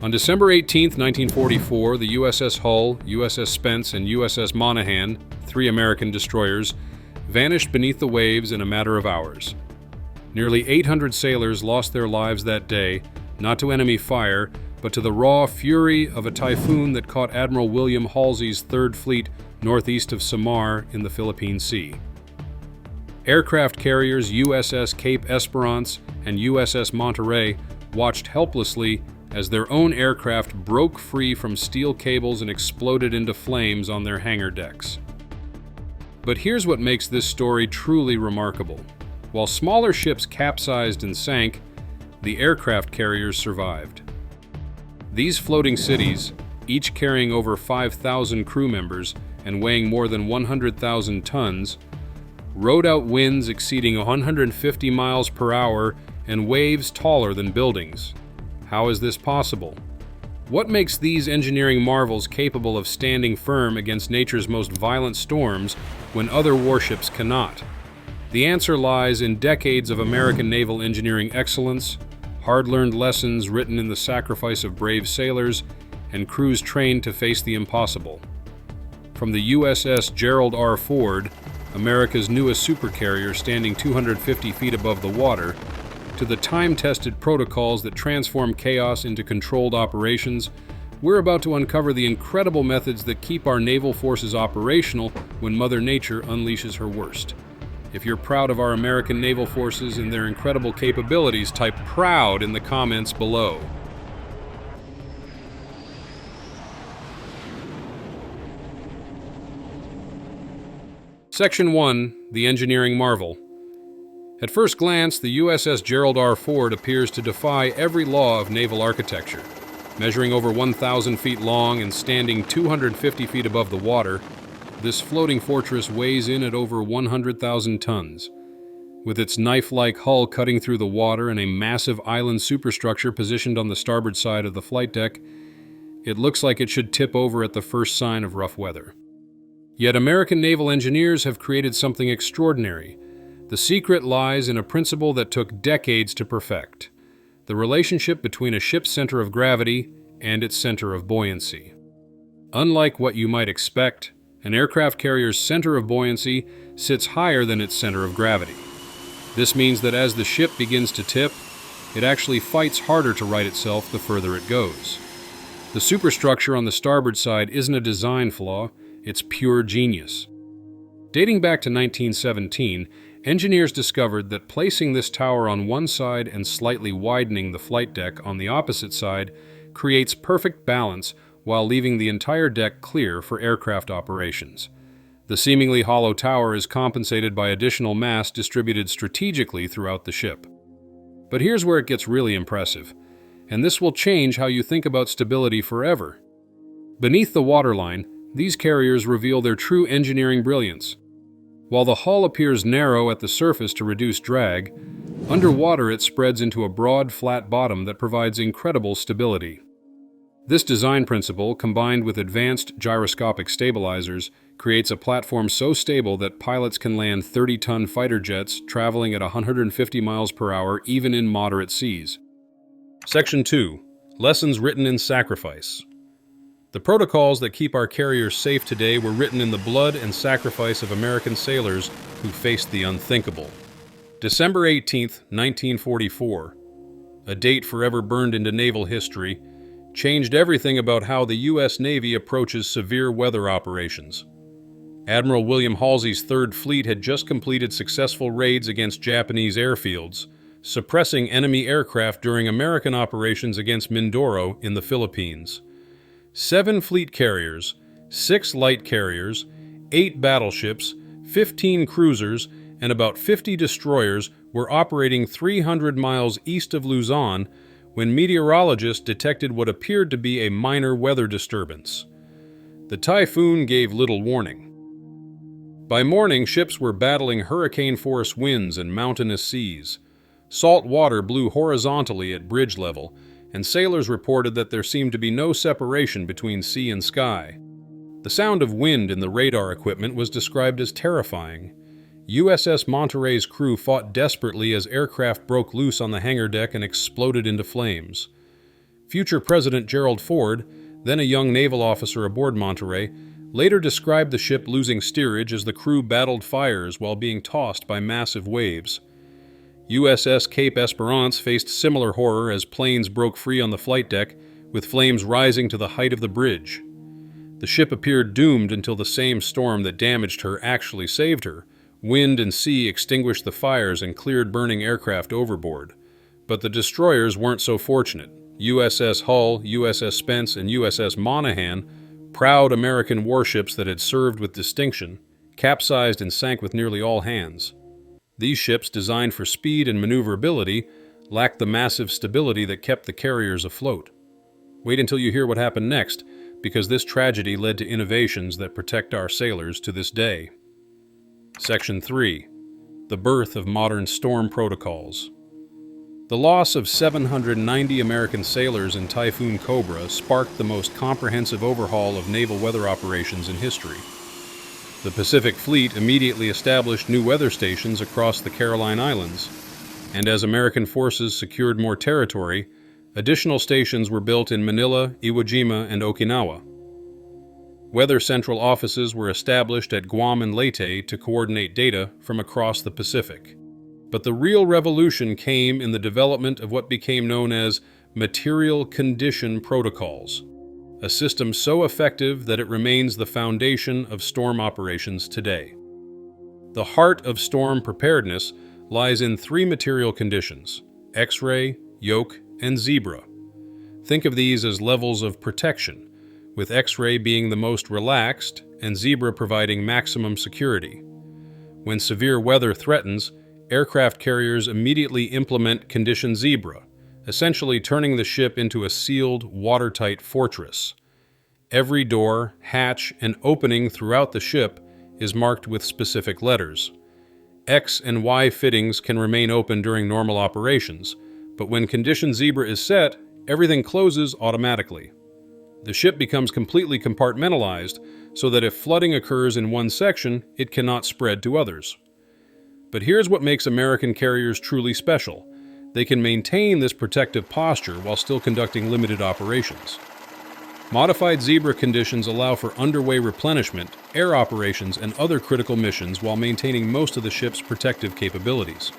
On December 18, 1944, the USS Hull, USS Spence, and USS Monaghan, three American destroyers, vanished beneath the waves in a matter of hours. Nearly 800 sailors lost their lives that day, not to enemy fire, but to the raw fury of a typhoon that caught Admiral William Halsey's Third Fleet northeast of Samar in the Philippine Sea. Aircraft carriers USS Cape Esperance and USS Monterey watched helplessly as their own aircraft broke free from steel cables and exploded into flames on their hangar decks. But here's what makes this story truly remarkable. While smaller ships capsized and sank, the aircraft carriers survived. These floating cities, each carrying over 5,000 crew members and weighing more than 100,000 tons, rode out winds exceeding 150 miles per hour and waves taller than buildings. How is this possible? What makes these engineering marvels capable of standing firm against nature's most violent storms when other warships cannot? The answer lies in decades of American naval engineering excellence, hard-learned lessons written in the sacrifice of brave sailors, and crews trained to face the impossible. From the USS Gerald R. Ford, America's newest supercarrier standing 250 feet above the water, to the time-tested protocols that transform chaos into controlled operations, we're about to uncover the incredible methods that keep our naval forces operational when Mother Nature unleashes her worst. If you're proud of our American naval forces and their incredible capabilities, type "proud" in the comments below. Section 1. The Engineering Marvel. At first glance, the USS Gerald R. Ford appears to defy every law of naval architecture. Measuring over 1,000 feet long and standing 250 feet above the water, this floating fortress weighs in at over 100,000 tons. With its knife-like hull cutting through the water and a massive island superstructure positioned on the starboard side of the flight deck, it looks like it should tip over at the first sign of rough weather. Yet American naval engineers have created something extraordinary. The secret lies in a principle that took decades to perfect: the relationship between a ship's center of gravity and its center of buoyancy. Unlike what you might expect, an aircraft carrier's center of buoyancy sits higher than its center of gravity. This means that as the ship begins to tip, it actually fights harder to right itself the further it goes. The superstructure on the starboard side isn't a design flaw, it's pure genius. Dating back to 1917, engineers discovered that placing this tower on one side and slightly widening the flight deck on the opposite side creates perfect balance while leaving the entire deck clear for aircraft operations. The seemingly hollow tower is compensated by additional mass distributed strategically throughout the ship. But here's where it gets really impressive, and this will change how you think about stability forever. Beneath the waterline, these carriers reveal their true engineering brilliance. While the hull appears narrow at the surface to reduce drag, underwater it spreads into a broad, flat bottom that provides incredible stability. This design principle, combined with advanced gyroscopic stabilizers, creates a platform so stable that pilots can land 30-ton fighter jets traveling at 150 miles per hour even in moderate seas. Section 2. Lessons written in sacrifice. The protocols that keep our carriers safe today were written in the blood and sacrifice of American sailors who faced the unthinkable. December 18, 1944, a date forever burned into naval history, changed everything about how the U.S. Navy approaches severe weather operations. Admiral William Halsey's Third Fleet had just completed successful raids against Japanese airfields, suppressing enemy aircraft during American operations against Mindoro in the Philippines. 7 fleet carriers, 6 light carriers, 8 battleships, 15 cruisers, and about 50 destroyers were operating 300 miles east of Luzon when meteorologists detected what appeared to be a minor weather disturbance. The typhoon gave little warning. By morning, ships were battling hurricane-force winds and mountainous seas. Salt water blew horizontally at bridge level, and sailors reported that there seemed to be no separation between sea and sky. The sound of wind in the radar equipment was described as terrifying. USS Monterey's crew fought desperately as aircraft broke loose on the hangar deck and exploded into flames. Future President Gerald Ford, then a young naval officer aboard Monterey, later described the ship losing steerage as the crew battled fires while being tossed by massive waves. USS Cape Esperance faced similar horror as planes broke free on the flight deck, with flames rising to the height of the bridge. The ship appeared doomed until the same storm that damaged her actually saved her. Wind and sea extinguished the fires and cleared burning aircraft overboard. But the destroyers weren't so fortunate. USS Hull, USS Spence, and USS Monaghan, proud American warships that had served with distinction, capsized and sank with nearly all hands. These ships, designed for speed and maneuverability, lacked the massive stability that kept the carriers afloat. Wait until you hear what happened next, because this tragedy led to innovations that protect our sailors to this day. Section 3. The birth of modern storm protocols. The loss of 790 American sailors in Typhoon Cobra sparked the most comprehensive overhaul of naval weather operations in history. The Pacific Fleet immediately established new weather stations across the Caroline Islands, and as American forces secured more territory, additional stations were built in Manila, Iwo Jima, and Okinawa. Weather central offices were established at Guam and Leyte to coordinate data from across the Pacific. But the real revolution came in the development of what became known as material condition protocols, a system so effective that it remains the foundation of storm operations today. The heart of storm preparedness lies in three material conditions: X-ray, yoke, and zebra. Think of these as levels of protection, with X-ray being the most relaxed and zebra providing maximum security. When severe weather threatens, aircraft carriers immediately implement condition zebra, essentially turning the ship into a sealed, watertight fortress. Every door, hatch, and opening throughout the ship is marked with specific letters. X and Y fittings can remain open during normal operations, but when condition zebra is set, everything closes automatically. The ship becomes completely compartmentalized so that if flooding occurs in one section, it cannot spread to others. But here's what makes American carriers truly special. They can maintain this protective posture while still conducting limited operations. Modified zebra conditions allow for underway replenishment, air operations, and other critical missions while maintaining most of the ship's protective capabilities.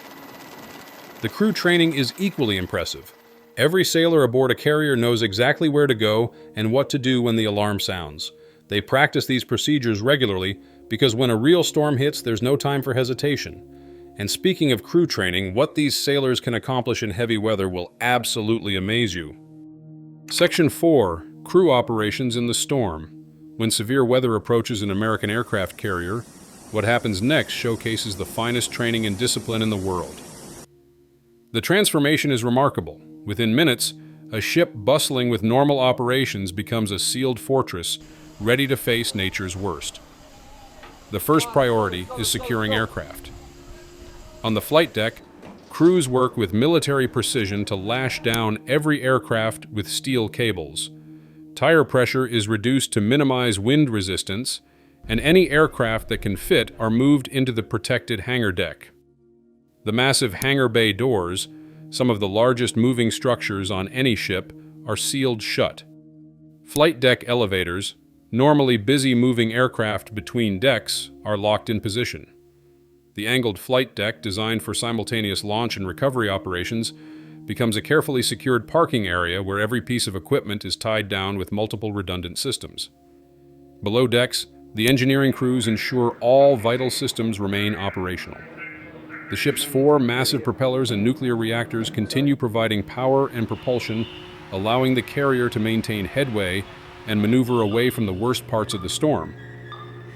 The crew training is equally impressive. Every sailor aboard a carrier knows exactly where to go and what to do when the alarm sounds. They practice these procedures regularly because when a real storm hits, there's no time for hesitation. And speaking of crew training, what these sailors can accomplish in heavy weather will absolutely amaze you. Section 4. Crew operations in the storm. When severe weather approaches an American aircraft carrier, what happens next showcases the finest training and discipline in the world. The transformation is remarkable. Within minutes, a ship bustling with normal operations becomes a sealed fortress, ready to face nature's worst. The first priority is securing aircraft. On the flight deck, crews work with military precision to lash down every aircraft with steel cables. Tire pressure is reduced to minimize wind resistance, and any aircraft that can fit are moved into the protected hangar deck. The massive hangar bay doors, some of the largest moving structures on any ship, are sealed shut. Flight deck elevators, normally busy moving aircraft between decks, are locked in position. The angled flight deck, designed for simultaneous launch and recovery operations, becomes a carefully secured parking area where every piece of equipment is tied down with multiple redundant systems. Below decks, the engineering crews ensure all vital systems remain operational. The ship's 4 massive propellers and nuclear reactors continue providing power and propulsion, allowing the carrier to maintain headway and maneuver away from the worst parts of the storm.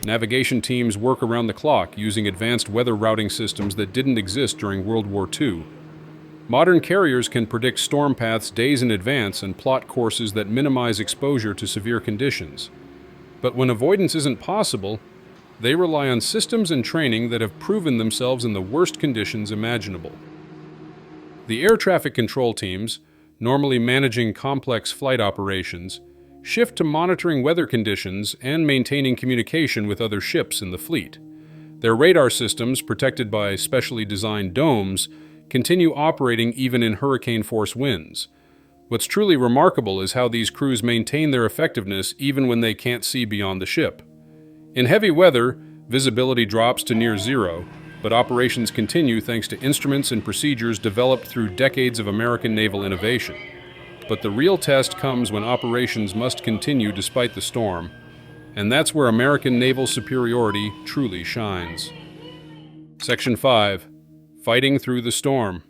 Navigation teams work around the clock using advanced weather routing systems that didn't exist during World War II. Modern carriers can predict storm paths days in advance and plot courses that minimize exposure to severe conditions. But when avoidance isn't possible, they rely on systems and training that have proven themselves in the worst conditions imaginable. The air traffic control teams, normally managing complex flight operations, shift to monitoring weather conditions and maintaining communication with other ships in the fleet. Their radar systems, protected by specially designed domes, continue operating even in hurricane-force winds. What's truly remarkable is how these crews maintain their effectiveness even when they can't see beyond the ship. In heavy weather, visibility drops to near zero, but operations continue thanks to instruments and procedures developed through decades of American naval innovation. But the real test comes when operations must continue despite the storm, and that's where American naval superiority truly shines. Section 5. Fighting through the storm.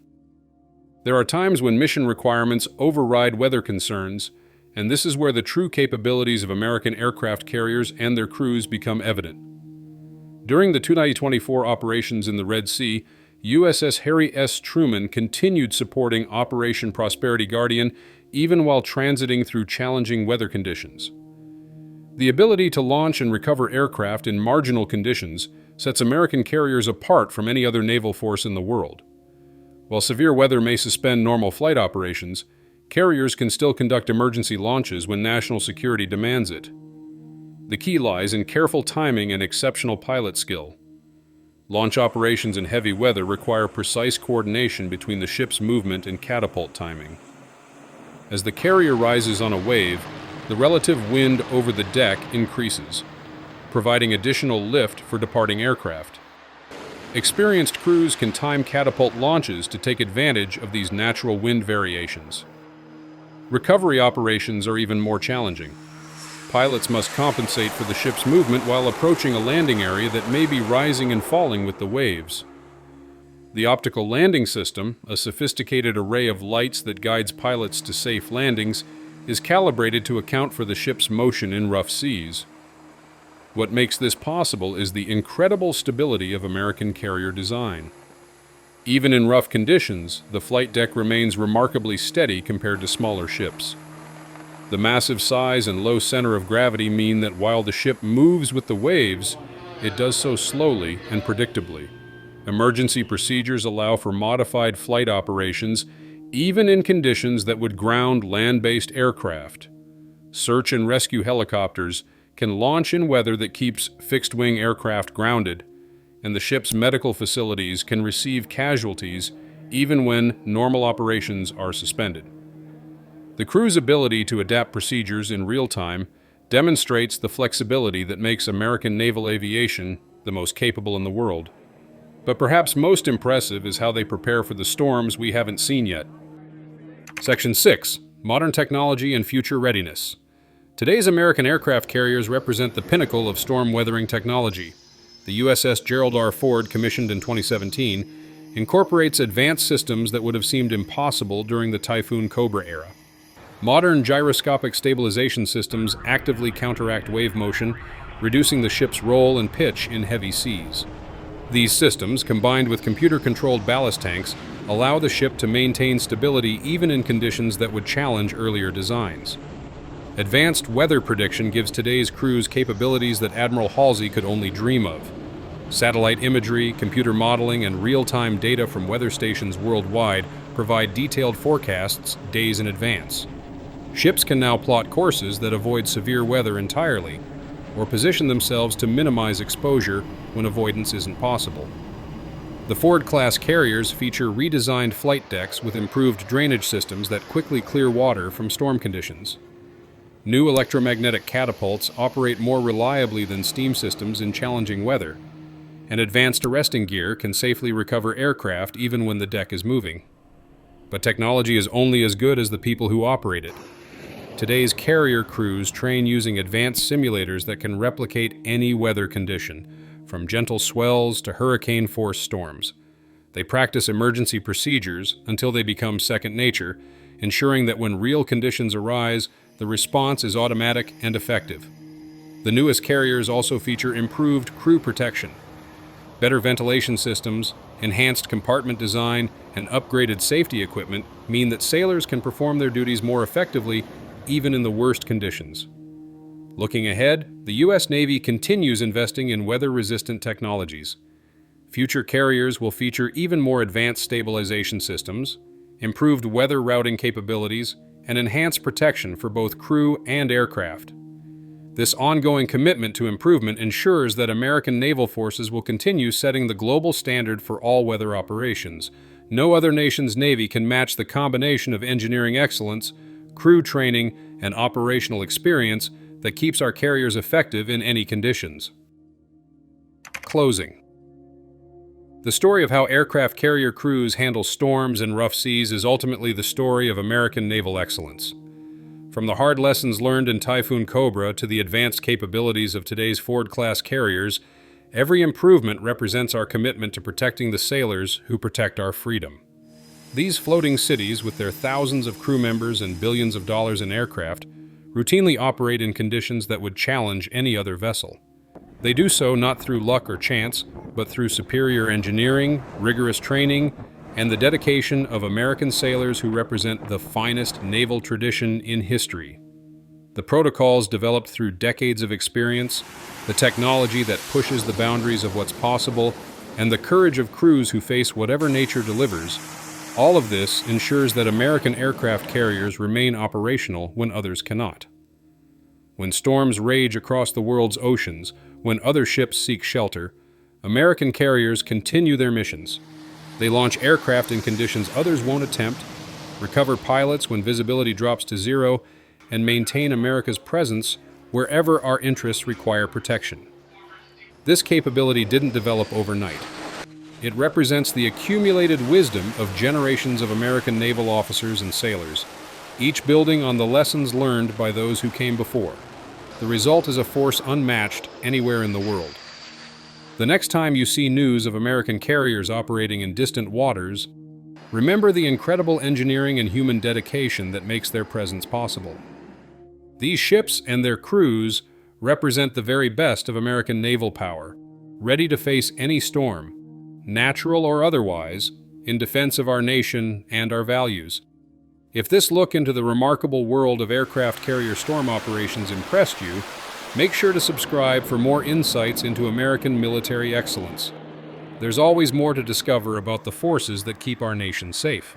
There are times when mission requirements override weather concerns, and this is where the true capabilities of American aircraft carriers and their crews become evident. During the 2024 operations in the Red Sea, USS Harry S. Truman continued supporting Operation Prosperity Guardian even while transiting through challenging weather conditions. The ability to launch and recover aircraft in marginal conditions sets American carriers apart from any other naval force in the world. While severe weather may suspend normal flight operations, carriers can still conduct emergency launches when national security demands it. The key lies in careful timing and exceptional pilot skill. Launch operations in heavy weather require precise coordination between the ship's movement and catapult timing. As the carrier rises on a wave, the relative wind over the deck increases, providing additional lift for departing aircraft. Experienced crews can time catapult launches to take advantage of these natural wind variations. Recovery operations are even more challenging. Pilots must compensate for the ship's movement while approaching a landing area that may be rising and falling with the waves. The optical landing system, a sophisticated array of lights that guides pilots to safe landings, is calibrated to account for the ship's motion in rough seas. What makes this possible is the incredible stability of American carrier design. Even in rough conditions, the flight deck remains remarkably steady compared to smaller ships. The massive size and low center of gravity mean that while the ship moves with the waves, it does so slowly and predictably. Emergency procedures allow for modified flight operations, even in conditions that would ground land-based aircraft. Search and rescue helicopters can launch in weather that keeps fixed-wing aircraft grounded, and the ship's medical facilities can receive casualties even when normal operations are suspended. The crew's ability to adapt procedures in real time demonstrates the flexibility that makes American naval aviation the most capable in the world. But perhaps most impressive is how they prepare for the storms we haven't seen yet. Section 6. Modern Technology and Future Readiness. Today's American aircraft carriers represent the pinnacle of storm weathering technology. The USS Gerald R. Ford, commissioned in 2017, incorporates advanced systems that would have seemed impossible during the Typhoon Cobra era. Modern gyroscopic stabilization systems actively counteract wave motion, reducing the ship's roll and pitch in heavy seas. These systems, combined with computer-controlled ballast tanks, allow the ship to maintain stability even in conditions that would challenge earlier designs. Advanced weather prediction gives today's crews capabilities that Admiral Halsey could only dream of. Satellite imagery, computer modeling, and real-time data from weather stations worldwide provide detailed forecasts days in advance. Ships can now plot courses that avoid severe weather entirely, or position themselves to minimize exposure when avoidance isn't possible. The Ford-class carriers feature redesigned flight decks with improved drainage systems that quickly clear water from storm conditions. New electromagnetic catapults operate more reliably than steam systems in challenging weather, and advanced arresting gear can safely recover aircraft even when the deck is moving. But technology is only as good as the people who operate it. Today's carrier crews train using advanced simulators that can replicate any weather condition, from gentle swells to hurricane-force storms. They practice emergency procedures until they become second nature, ensuring that when real conditions arise, the response is automatic and effective. The newest carriers also feature improved crew protection. Better ventilation systems, enhanced compartment design, and upgraded safety equipment mean that sailors can perform their duties more effectively even in the worst conditions. Looking ahead, the U.S. Navy continues investing in weather-resistant technologies. Future carriers will feature even more advanced stabilization systems, improved weather routing capabilities, and enhanced protection for both crew and aircraft. This ongoing commitment to improvement ensures that American naval forces will continue setting the global standard for all weather operations. No other nation's navy can match the combination of engineering excellence, crew training, and operational experience that keeps our carriers effective in any conditions. Closing. The story of how aircraft carrier crews handle storms and rough seas is ultimately the story of American naval excellence. From the hard lessons learned in Typhoon Cobra to the advanced capabilities of today's Ford-class carriers, every improvement represents our commitment to protecting the sailors who protect our freedom. These floating cities, with their thousands of crew members and billions of dollars in aircraft, routinely operate in conditions that would challenge any other vessel. They do so not through luck or chance, but through superior engineering, rigorous training, and the dedication of American sailors who represent the finest naval tradition in history. The protocols developed through decades of experience, the technology that pushes the boundaries of what's possible, and the courage of crews who face whatever nature delivers, all of this ensures that American aircraft carriers remain operational when others cannot. When storms rage across the world's oceans, when other ships seek shelter, American carriers continue their missions. They launch aircraft in conditions others won't attempt, recover pilots when visibility drops to zero, and maintain America's presence wherever our interests require protection. This capability didn't develop overnight. It represents the accumulated wisdom of generations of American naval officers and sailors, each building on the lessons learned by those who came before. The result is a force unmatched anywhere in the world. The next time you see news of American carriers operating in distant waters, remember the incredible engineering and human dedication that makes their presence possible. These ships and their crews represent the very best of American naval power, ready to face any storm, natural or otherwise, in defense of our nation and our values. If this look into the remarkable world of aircraft carrier storm operations impressed you, make sure to subscribe for more insights into American military excellence. There's always more to discover about the forces that keep our nation safe.